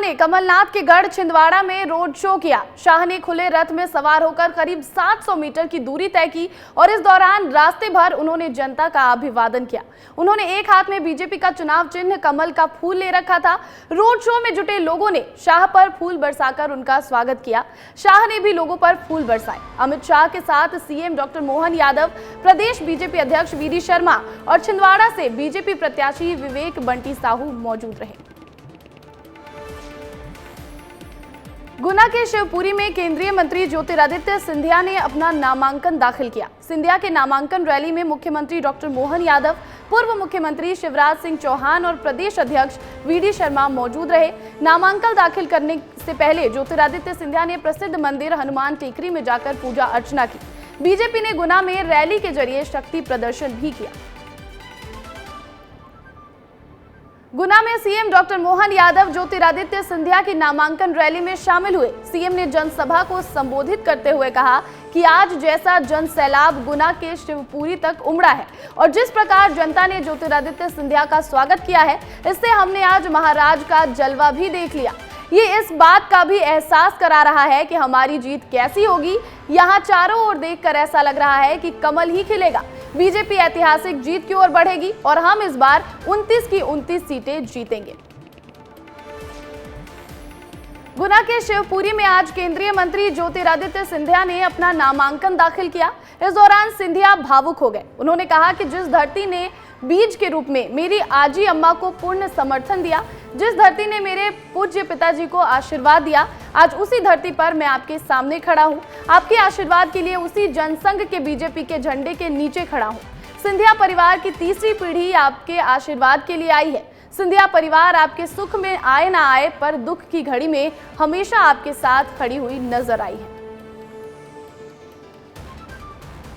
ने कमलनाथ के गढ़ छिंदवाड़ा में रोड शो किया। शाह ने खुले रथ में सवार होकर करीब 700 मीटर की दूरी तय की और इस दौरान रास्ते भर उन्होंने जनता का अभिवादन किया। उन्होंने एक हाथ में बीजेपी का चुनाव चिन्ह कमल का फूल ले रखा था। रोड शो में जुटे लोगों ने शाह पर फूल बरसाकर उनका स्वागत किया। शाह ने भी लोगों पर फूल बरसाए। अमित शाह के साथ सीएम डॉक्टर मोहन यादव, प्रदेश बीजेपी अध्यक्ष वी डी शर्मा और छिंदवाड़ा से बीजेपी प्रत्याशी विवेक बंटी साहू मौजूद रहे। गुना के शिवपुरी में केंद्रीय मंत्री ज्योतिरादित्य सिंधिया ने अपना नामांकन दाखिल किया। सिंधिया के नामांकन रैली में मुख्यमंत्री डॉक्टर मोहन यादव, पूर्व मुख्यमंत्री शिवराज सिंह चौहान और प्रदेश अध्यक्ष वी डी शर्मा मौजूद रहे। नामांकन दाखिल करने से पहले ज्योतिरादित्य सिंधिया ने प्रसिद्ध मंदिर हनुमान टेकरी में जाकर पूजा अर्चना की। बीजेपी ने गुना में रैली के जरिए शक्ति प्रदर्शन भी किया। गुना में सीएम डॉक्टर मोहन यादव ज्योतिरादित्य सिंधिया की नामांकन रैली में शामिल हुए। सीएम ने जनसभा को संबोधित करते हुए कहा कि आज जैसा जन सैलाब गुना के शिवपुरी तक उमड़ा है और जिस प्रकार जनता ने ज्योतिरादित्य सिंधिया का स्वागत किया है, इससे हमने आज महाराज का जलवा भी देख लिया। ये इस बात का भी एहसास करा रहा है कि हमारी जीत कैसी होगी। यहाँ चारों ओर देखकर ऐसा लग रहा है कि कमल ही खिलेगा। बीजेपी ऐतिहासिक जीत की ओर बढ़ेगी और हम इस बार 29 की 29 सीटें जीतेंगे। गुना के शिवपुरी में आज केंद्रीय मंत्री ज्योतिरादित्य सिंधिया ने अपना नामांकन दाखिल किया। इस दौरान सिंधिया भावुक हो गए। उन्होंने कहा कि जिस धरती ने बीज के रूप में मेरी आजी अम्मा को पूर्ण समर्थन दिया, जिस धरती ने मेरे पूज्य पिताजी को आशीर्वाद दिया, आज उसी धरती पर मैं आपके सामने खड़ा हूं। आपके आशीर्वाद के लिए उसी जनसंघ के बीजेपी के झंडे के नीचे खड़ा हूं। सिंधिया परिवार की तीसरी पीढ़ी आपके आशीर्वाद के लिए आई है। सिंधिया परिवार आपके सुख में आए ना आए, पर दुख की घड़ी में हमेशा आपके साथ खड़ी हुई नजर आई है।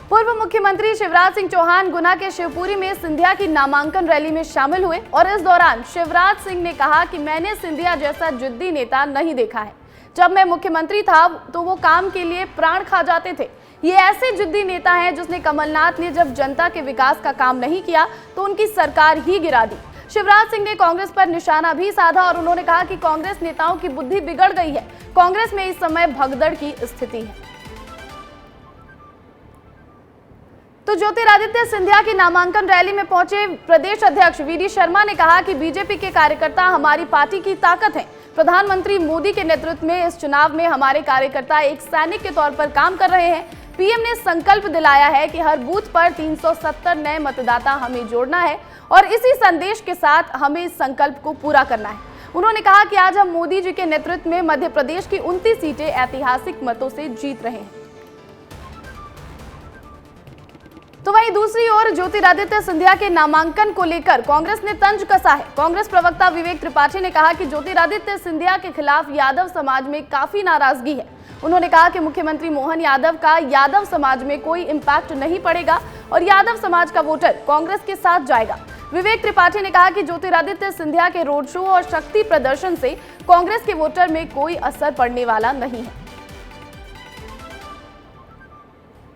पूर्व मुख्यमंत्री शिवराज सिंह चौहान गुना के शिवपुरी में सिंधिया की नामांकन रैली में शामिल हुए और इस दौरान शिवराज सिंह ने कहा कि मैंने सिंधिया जैसा जिद्दी नेता नहीं देखा है। जब मैं मुख्यमंत्री था तो वो काम के लिए प्राण खा जाते थे। ये ऐसे जिद्दी नेता हैं जिसने कमलनाथ ने जब जनता के विकास का काम नहीं किया तो उनकी सरकार ही गिरा दी। शिवराज सिंह ने कांग्रेस पर निशाना भी साधा और उन्होंने कहा कि कांग्रेस नेताओं की बुद्धि बिगड़ गई है। कांग्रेस में इस समय भगदड़ की स्थिति है। तो ज्योतिरादित्य सिंधिया की नामांकन रैली में पहुंचे प्रदेश अध्यक्ष वी डी शर्मा ने कहा कि बीजेपी के कार्यकर्ता हमारी पार्टी की ताकत हैं। प्रधानमंत्री मोदी के नेतृत्व में इस चुनाव में हमारे कार्यकर्ता एक सैनिक के तौर पर काम कर रहे हैं। पीएम ने संकल्प दिलाया है कि हर बूथ पर 370 नए मतदाता हमें जोड़ना है और इसी संदेश के साथ हमें इस संकल्प को पूरा करना है। उन्होंने कहा कि आज हम मोदी जी के नेतृत्व में मध्य प्रदेश की 29 सीटें ऐतिहासिक मतों से जीत रहे हैं। तो वहीं दूसरी ओर ज्योतिरादित्य सिंधिया के नामांकन को लेकर कांग्रेस ने तंज कसा है। कांग्रेस प्रवक्ता विवेक त्रिपाठी ने कहा कि ज्योतिरादित्य सिंधिया के खिलाफ यादव समाज में काफी नाराजगी है। उन्होंने कहा कि मुख्यमंत्री मोहन यादव का यादव समाज में कोई इम्पैक्ट नहीं पड़ेगा और यादव समाज का वोटर कांग्रेस के साथ जाएगा। विवेक त्रिपाठी ने कहा कि ज्योतिरादित्य सिंधिया के रोड शो और शक्ति प्रदर्शन से कांग्रेस के वोटर में कोई असर पड़ने वाला नहीं है।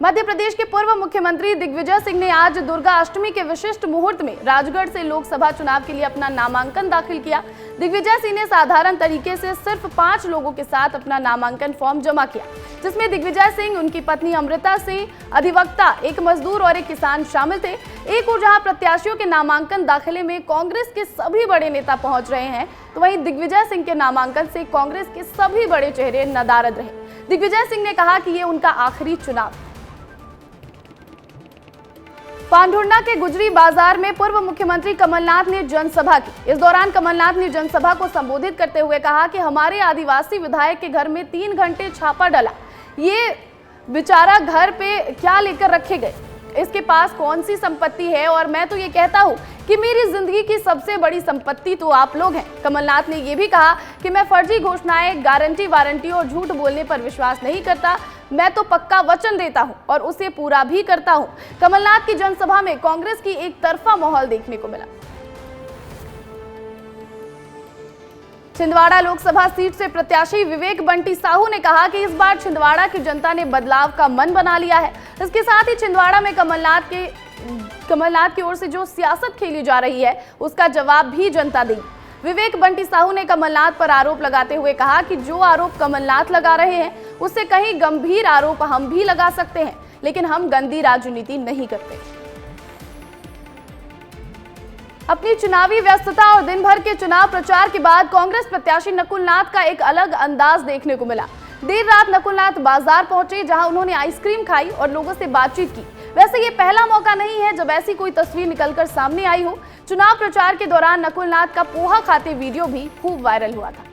मध्य प्रदेश के पूर्व मुख्यमंत्री दिग्विजय सिंह ने आज दुर्गा अष्टमी के विशिष्ट मुहूर्त में राजगढ़ से लोकसभा चुनाव के लिए अपना नामांकन दाखिल किया। दिग्विजय सिंह ने साधारण तरीके से सिर्फ 5 लोगों के साथ अपना नामांकन फॉर्म जमा किया, जिसमें दिग्विजय सिंह, उनकी पत्नी अमृता सिंह, अधिवक्ता, एक मजदूर और एक किसान शामिल थे। एक और जहां प्रत्याशियों के नामांकन दाखिले में कांग्रेस के सभी बड़े नेता पहुंच रहे हैं, तो वहीं दिग्विजय सिंह के नामांकन से कांग्रेस के सभी बड़े चेहरे नदारद रहे। दिग्विजय सिंह ने कहा कि ये उनका आखिरी चुनाव। पांढुर्णा के गुजरी बाजार में पूर्व मुख्यमंत्री कमलनाथ ने जनसभा की। इस दौरान कमलनाथ ने जनसभा को संबोधित करते हुए कहा कि हमारे आदिवासी विधायक के घर में 3 घंटे छापा डला। ये बेचारा घर पे क्या लेकर रखे गए, इसके पास कौन सी संपत्ति है, और मैं तो ये कहता हूँ कि मेरी जिंदगी की सबसे बड़ी संपत्ति तो आप लोग हैं। कमलनाथ ने ये भी कहा कि मैं फर्जी घोषणाएं, गारंटी वारंटी और झूठ बोलने पर विश्वास नहीं करता। मैं तो पक्का वचन देता हूं और उसे पूरा भी करता हूं। कमलनाथ की जनसभा में कांग्रेस की एक तरफा माहौल देखने को मिला। छिंदवाड़ा लोकसभा सीट से प्रत्याशी विवेक बंटी साहू ने कहा कि इस बार छिंदवाड़ा की जनता ने बदलाव का मन बना लिया है। इसके साथ ही छिंदवाड़ा में कमलनाथ की ओर से जो सियासत खेली जा रही है उसका जवाब भी जनता देगी। विवेक बंटी साहू ने कमलनाथ पर आरोप लगाते हुए कहा कि जो आरोप कमलनाथ लगा रहे हैं उससे कहीं गंभीर आरोप हम भी लगा सकते हैं, लेकिन हम गंदी राजनीति नहीं करते। अपनी चुनावी व्यस्तता और दिन भर के चुनाव प्रचार के बाद कांग्रेस प्रत्याशी नकुल नाथ का एक अलग अंदाज देखने को मिला। देर रात नकुल नाथ बाजार पहुंचे, जहां उन्होंने आइसक्रीम खाई और लोगों से बातचीत की। वैसे ये पहला मौका नहीं है जब ऐसी कोई तस्वीर निकलकर सामने आई हो। चुनाव प्रचार के दौरान नकुल नाथ का पोहा खाते वीडियो भी खूब वायरल हुआ था।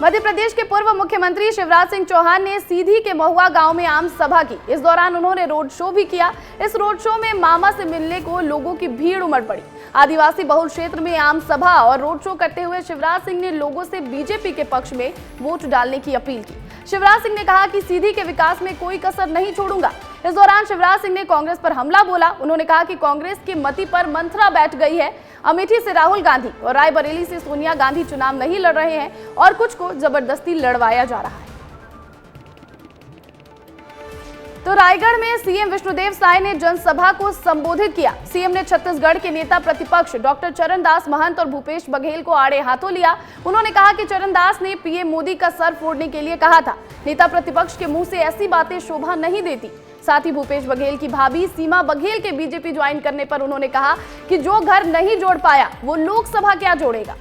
मध्य प्रदेश के पूर्व मुख्यमंत्री शिवराज सिंह चौहान ने सीधी के महुआ गांव में आम सभा की। इस दौरान उन्होंने रोड शो भी किया। इस रोड शो में मामा से मिलने को लोगों की भीड़ उमड़ पड़ी। आदिवासी बहुल क्षेत्र में आम सभा और रोड शो करते हुए शिवराज सिंह ने लोगों से बीजेपी के पक्ष में वोट डालने की अपील की। शिवराज सिंह ने कहा कि सीधी के विकास में कोई कसर नहीं छोड़ूंगा। इस दौरान शिवराज सिंह ने कांग्रेस पर हमला बोला। उन्होंने कहा कि कांग्रेस की मति पर मंथरा बैठ गई है। अमेठी से राहुल गांधी और रायबरेली से सोनिया गांधी चुनाव नहीं लड़ रहे हैं और कुछ को जबरदस्ती लड़वाया जा रहा है। तो रायगढ़ में सीएम विष्णुदेव साय ने जनसभा को संबोधित किया। सीएम ने छत्तीसगढ़ के नेता प्रतिपक्ष डॉक्टर चरणदास महंत और भूपेश बघेल को आड़े हाथों लिया। उन्होंने कहा कि चरणदास ने पीएम मोदी का सर फोड़ने के लिए कहा था। नेता प्रतिपक्ष के मुंह से ऐसी बातें शोभा नहीं देती। साथ ही भूपेश बघेल की भाभी सीमा बघेल के बीजेपी ज्वाइन करने पर उन्होंने कहा कि जो घर नहीं जोड़ पाया वो लोकसभा क्या जोड़ेगा।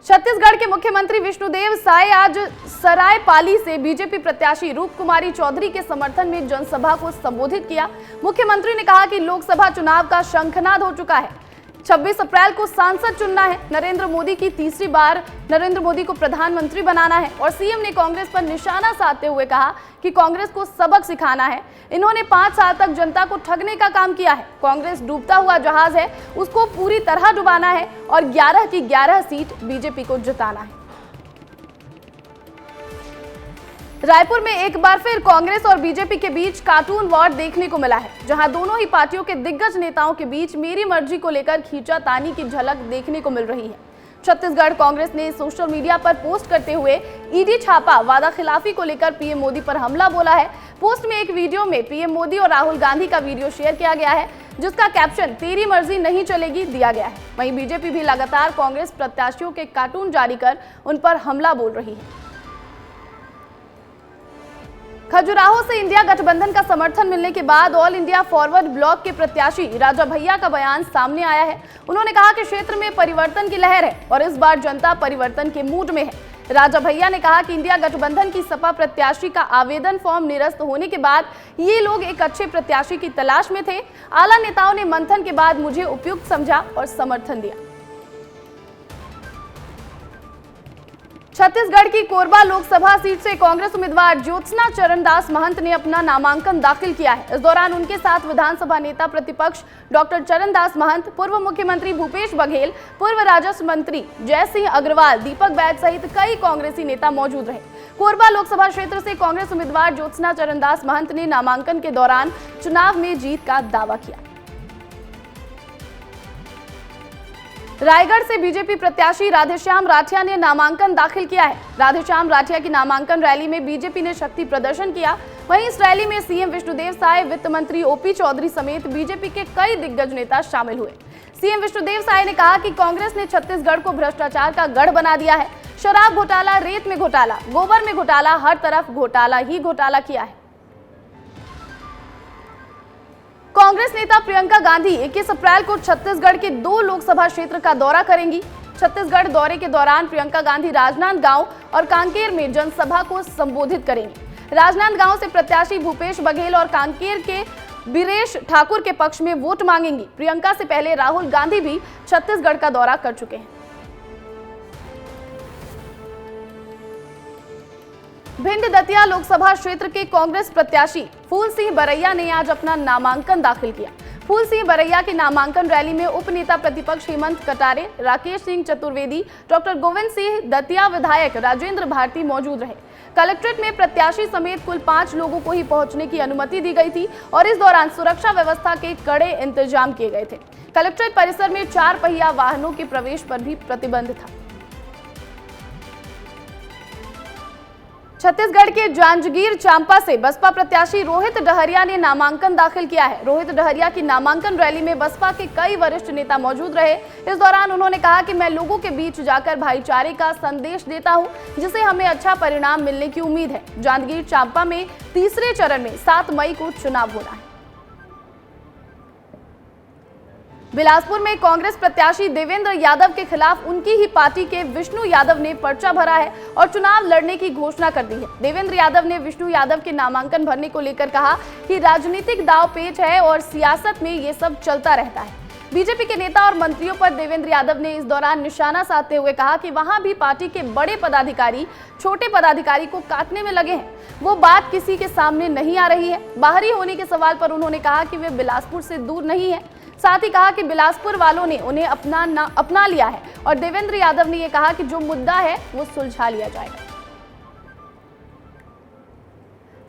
छत्तीसगढ़ के मुख्यमंत्री विष्णुदेव साय आज सरायपाली से बीजेपी प्रत्याशी रूप कुमारी चौधरी के समर्थन में जनसभा को संबोधित किया। मुख्यमंत्री ने कहा कि लोकसभा चुनाव का शंखनाद हो चुका है। 26 अप्रैल को सांसद चुनना है। नरेंद्र मोदी की तीसरी बार नरेंद्र मोदी को प्रधानमंत्री बनाना है। और सीएम ने कांग्रेस पर निशाना साधते हुए कहा कि कांग्रेस को सबक सिखाना है। इन्होंने 5 साल तक जनता को ठगने का काम किया है। कांग्रेस डूबता हुआ जहाज है, उसको पूरी तरह डुबाना है और 11 की 11 सीट बीजेपी को जिताना है। रायपुर में एक बार फिर कांग्रेस और बीजेपी के बीच कार्टून वॉर देखने को मिला है, जहां दोनों ही पार्टियों के दिग्गज नेताओं के बीच मेरी मर्जी को लेकर खींचातानी की झलक देखने को मिल रही है। छत्तीसगढ़ कांग्रेस ने सोशल मीडिया पर पोस्ट करते हुए ईडी छापा वादा खिलाफी को लेकर पीएम मोदी पर हमला बोला है। पोस्ट में एक वीडियो में पीएम मोदी और राहुल गांधी का वीडियो शेयर किया गया है, जिसका कैप्शन तेरी मर्जी नहीं चलेगी दिया गया है। वहीं बीजेपी भी लगातार कांग्रेस प्रत्याशियों के कार्टून जारी कर उन पर हमला बोल रही है। खजुराहो से इंडिया गठबंधन का समर्थन मिलने के बाद ऑल इंडिया फॉरवर्ड ब्लॉक के प्रत्याशी राजा भैया का बयान सामने आया है। उन्होंने कहा कि क्षेत्र में परिवर्तन की लहर है और इस बार जनता परिवर्तन के मूड में है। राजा भैया ने कहा कि इंडिया गठबंधन की सपा प्रत्याशी का आवेदन फॉर्म निरस्त होने के बाद ये लोग एक अच्छे प्रत्याशी की तलाश में थे। आला नेताओं ने मंथन के बाद मुझे उपयुक्त समझा और समर्थन दिया। छत्तीसगढ़ की कोरबा लोकसभा सीट से कांग्रेस उम्मीदवार ज्योत्सना चरणदास महंत ने अपना नामांकन दाखिल किया है। इस दौरान उनके साथ विधानसभा नेता प्रतिपक्ष डॉक्टर चरणदास महंत, पूर्व मुख्यमंत्री भूपेश बघेल, पूर्व राजस्व मंत्री जय सिंह अग्रवाल, दीपक बैज सहित कई कांग्रेसी नेता मौजूद रहे। कोरबा लोकसभा क्षेत्र से कांग्रेस उम्मीदवार ज्योत्सना चरणदास महंत ने नामांकन के दौरान चुनाव में जीत का दावा किया। रायगढ़ से बीजेपी प्रत्याशी राधेश्याम राठिया ने नामांकन दाखिल किया है। राधेश्याम राठिया की नामांकन रैली में बीजेपी ने शक्ति प्रदर्शन किया। वहीं इस रैली में सीएम विष्णुदेव साय, वित्त मंत्री ओपी चौधरी समेत बीजेपी के कई दिग्गज नेता शामिल हुए। सीएम विष्णुदेव साय ने कहा कि कांग्रेस ने छत्तीसगढ़ को भ्रष्टाचार का गढ़ बना दिया है। शराब घोटाला, रेत में घोटाला, गोबर में घोटाला, हर तरफ घोटाला ही घोटाला किया है। कांग्रेस नेता प्रियंका गांधी 21 अप्रैल को छत्तीसगढ़ के 2 लोकसभा क्षेत्र का दौरा करेंगी। छत्तीसगढ़ दौरे के दौरान प्रियंका गांधी राजनांदगांव और कांकेर में जनसभा को संबोधित करेंगी। राजनांदगांव से प्रत्याशी भूपेश बघेल और कांकेर के बीरेश ठाकुर के पक्ष में वोट मांगेंगी। प्रियंका से पहले राहुल गांधी भी छत्तीसगढ़ का दौरा कर चुके हैं। भिंड दतिया लोकसभा क्षेत्र के कांग्रेस प्रत्याशी फूल सिंह बरैया ने आज अपना नामांकन दाखिल किया। फूल सिंह बरैया की नामांकन रैली में उप नेता प्रतिपक्ष हेमंत कटारे, राकेश सिंह चतुर्वेदी, डॉक्टर गोविंद सिंह, दतिया विधायक राजेंद्र भारती मौजूद रहे। कलेक्ट्रेट में प्रत्याशी समेत कुल 5 लोगों को ही पहुंचने की अनुमति दी गई थी और इस दौरान सुरक्षा व्यवस्था के कड़े इंतजाम किए गए थे। कलेक्ट्रेट परिसर में 4 पहिया वाहनों के प्रवेश पर भी प्रतिबंध था। छत्तीसगढ़ के जांजगीर चांपा से बसपा प्रत्याशी रोहित डहरिया ने नामांकन दाखिल किया है। रोहित डहरिया की नामांकन रैली में बसपा के कई वरिष्ठ नेता मौजूद रहे। इस दौरान उन्होंने कहा कि मैं लोगों के बीच जाकर भाईचारे का संदेश देता हूं, जिससे हमें अच्छा परिणाम मिलने की उम्मीद है। जांजगीर चांपा में तीसरे चरण में 7 मई को चुनाव होना है। बिलासपुर में कांग्रेस प्रत्याशी देवेंद्र यादव के खिलाफ उनकी ही पार्टी के विष्णु यादव ने पर्चा भरा है और चुनाव लड़ने की घोषणा कर दी है। देवेंद्र यादव ने विष्णु यादव के नामांकन भरने को लेकर कहा कि राजनीतिक दांव पेच है और सियासत में ये सब चलता रहता है। बीजेपी के नेता और मंत्रियों पर देवेंद्र यादव ने इस दौरान निशाना साधते हुए कहा कि वहां भी पार्टी के बड़े पदाधिकारी छोटे पदाधिकारी को काटने में लगे हैं। वो बात किसी के सामने नहीं आ रही है। बाहरी होने के सवाल पर उन्होंने कहा कि वे बिलासपुर से दूर नहीं है। साथ ही कहा कि बिलासपुर वालों ने उन्हें अपना लिया है और देवेंद्र यादव ने यह कहा कि जो मुद्दा है वो सुलझा लिया जाएगा।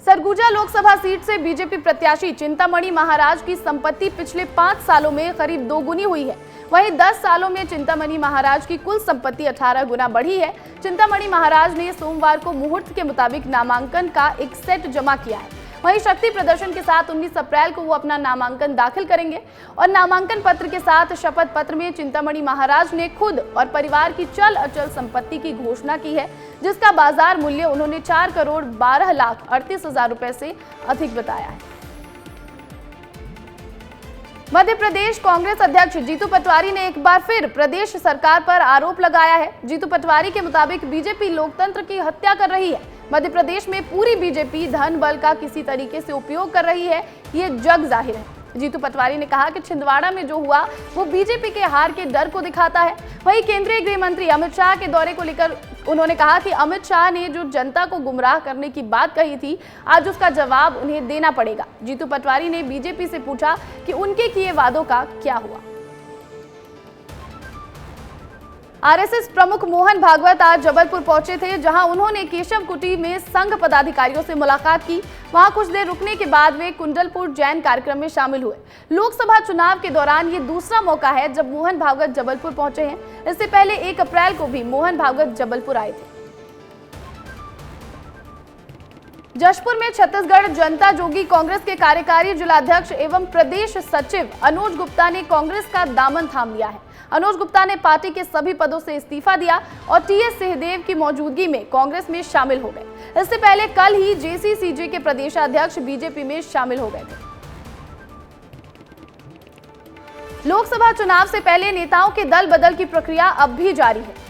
सरगुजा लोकसभा सीट से बीजेपी प्रत्याशी चिंतामणि महाराज की संपत्ति पिछले 5 सालों में करीब 2 गुनी हुई है। वहीं 10 सालों में चिंतामणि महाराज की कुल संपत्ति 18 गुना बढ़ी है। चिंतामणि महाराज ने सोमवार को मुहूर्त के मुताबिक नामांकन का एक सेट जमा किया है। वहीं शक्ति प्रदर्शन के साथ 19 अप्रैल को वो अपना नामांकन दाखिल करेंगे और नामांकन पत्र के साथ शपथ पत्र में चिंतामणि महाराज ने खुद और परिवार की चल अचल संपत्ति की घोषणा की है, जिसका बाजार मूल्य उन्होंने 4,12,38,000 रुपए से अधिक बताया है। मध्य प्रदेश कांग्रेस अध्यक्ष जीतू पटवारी ने एक बार फिर प्रदेश सरकार पर आरोप लगाया है। जीतू पटवारी के मुताबिक बीजेपी लोकतंत्र की हत्या कर रही है। मध्य प्रदेश में पूरी बीजेपी धन बल का किसी तरीके से उपयोग कर रही है, ये जग जाहिर है। जीतू पटवारी ने कहा कि छिंदवाड़ा में जो हुआ वो बीजेपी के हार के डर को दिखाता है। वहीं केंद्रीय गृह मंत्री अमित शाह के दौरे को लेकर उन्होंने कहा कि अमित शाह ने जो जनता को गुमराह करने की बात कही थी, आज उसका जवाब उन्हें देना पड़ेगा। जीतू पटवारी ने बीजेपी से पूछा कि उनके किए वादों का क्या हुआ। आरएसएस प्रमुख मोहन भागवत आज जबलपुर पहुंचे थे, जहां उन्होंने केशव कुटी में संघ पदाधिकारियों से मुलाकात की। वहां कुछ देर रुकने के बाद वे कुंडलपुर जैन कार्यक्रम में शामिल हुए। लोकसभा चुनाव के दौरान ये दूसरा मौका है जब मोहन भागवत जबलपुर पहुंचे हैं। इससे पहले 1 अप्रैल को भी मोहन भागवत जबलपुर आए थे। जशपुर में छत्तीसगढ़ जनता जोगी कांग्रेस के कार्यकारी जिलाध्यक्ष एवं प्रदेश सचिव अनुज गुप्ता ने कांग्रेस का दामन थाम लिया है। अनुज गुप्ता ने पार्टी के सभी पदों से इस्तीफा दिया और टीएस सिंहदेव की मौजूदगी में कांग्रेस में शामिल हो गए। इससे पहले कल ही जेसीसीजे के प्रदेशाध्यक्ष बीजेपी में शामिल हो गए थे। लोकसभा चुनाव से पहले नेताओं के दल बदल की प्रक्रिया अब भी जारी है।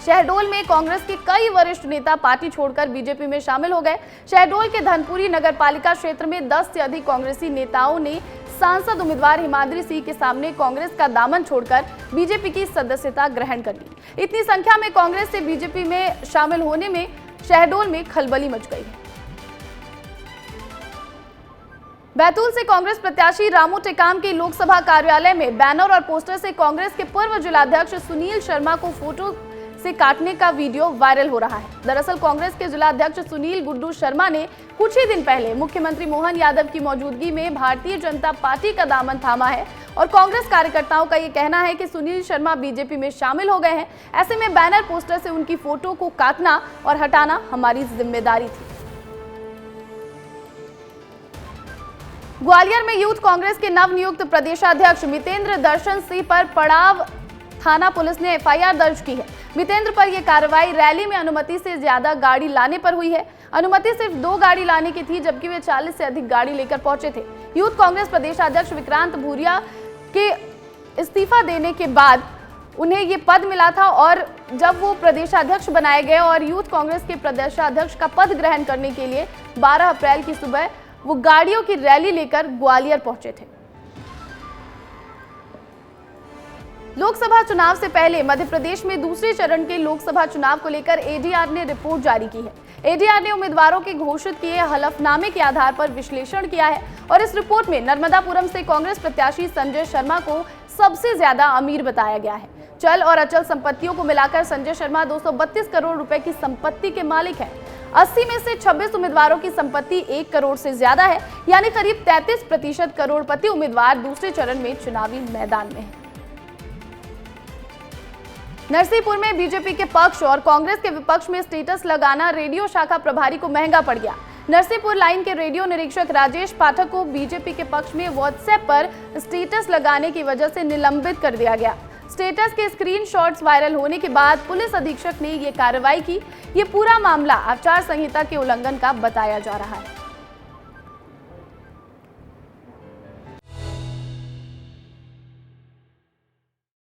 शहडोल में कांग्रेस के कई वरिष्ठ नेता पार्टी छोड़कर बीजेपी में शामिल हो गए। शहडोल के धनपुरी नगरपालिका क्षेत्र में 10 से अधिक कांग्रेसी नेताओं ने सांसद उम्मीदवार हिमाद्री सिंह के सामने कांग्रेस का दामन छोड़कर बीजेपी की सदस्यता ग्रहण कर ली। इतनी संख्या में कांग्रेस से बीजेपी में शामिल होने में शहडोल में खलबली मच गई है। बैतूल से कांग्रेस प्रत्याशी रामू टेकाम के लोकसभा कार्यालय में बैनर और पोस्टर से कांग्रेस के पूर्व जिलाध्यक्ष सुनील शर्मा को फोटो से काटने का वीडियो वायरल हो रहा है। दरअसल कांग्रेस के जिलाध्यक्ष सुनील गुड्डू शर्मा ने कुछ ही दिन पहले मुख्यमंत्री मोहन यादव की मौजूदगी में भारतीय जनता पार्टी का दामन थामा है और कांग्रेस कार्यकर्ताओं का ये कहना है कि सुनील शर्मा बीजेपी में शामिल हो गए हैं। ऐसे में बैनर पोस्टर से उनकी फोटो को काटना और हटाना हमारी जिम्मेदारी थी। ग्वालियर में यूथ कांग्रेस के नवनियुक्त प्रदेशाध्यक्ष मितेंद्र दर्शन सिंह पर पड़ाव थाना पुलिस ने एफआईआर दर्ज की है। मितेंद्र पर यह कार्रवाई रैली में अनुमति से ज्यादा गाड़ी लाने पर हुई है। अनुमति सिर्फ 2 गाड़ी लाने की थी, जबकि वे 40 से अधिक गाड़ी लेकर पहुंचे थे। यूथ कांग्रेस प्रदेशाध्यक्ष विक्रांत भूरिया के इस्तीफा देने के बाद उन्हें ये पद मिला था और जब वो प्रदेशाध्यक्ष बनाए गए और यूथ कांग्रेस के प्रदेशाध्यक्ष का पद ग्रहण करने के लिए 12 अप्रैल की सुबह वो गाड़ियों की रैली लेकर ग्वालियर पहुंचे थे। लोकसभा चुनाव से पहले मध्य प्रदेश में दूसरे चरण के लोकसभा चुनाव को लेकर एडीआर ने रिपोर्ट जारी की है। एडीआर ने उम्मीदवारों के घोषित किए हलफनामे के आधार पर विश्लेषण किया है और इस रिपोर्ट में नर्मदापुरम से कांग्रेस प्रत्याशी संजय शर्मा को सबसे ज्यादा अमीर बताया गया है। चल और अचल संपत्तियों को मिलाकर संजय शर्मा 232 करोड़ रुपए की संपत्ति के मालिक हैं। 80 में से 26 उम्मीदवारों की संपत्ति 1 करोड़ से ज्यादा है, यानी करीब 33% करोड़पति उम्मीदवार दूसरे चरण में चुनावी मैदान में है। नरसिंहपुर में बीजेपी के पक्ष और कांग्रेस के विपक्ष में स्टेटस लगाना रेडियो शाखा प्रभारी को महंगा पड़ गया। नरसिंहपुर लाइन के रेडियो निरीक्षक राजेश पाठक को बीजेपी के पक्ष में व्हाट्सएप पर स्टेटस लगाने की वजह से निलंबित कर दिया गया। स्टेटस के स्क्रीनशॉट्स वायरल होने के बाद पुलिस अधीक्षक ने ये कार्रवाई की। ये पूरा मामला आचार संहिता के उल्लंघन का बताया जा रहा है।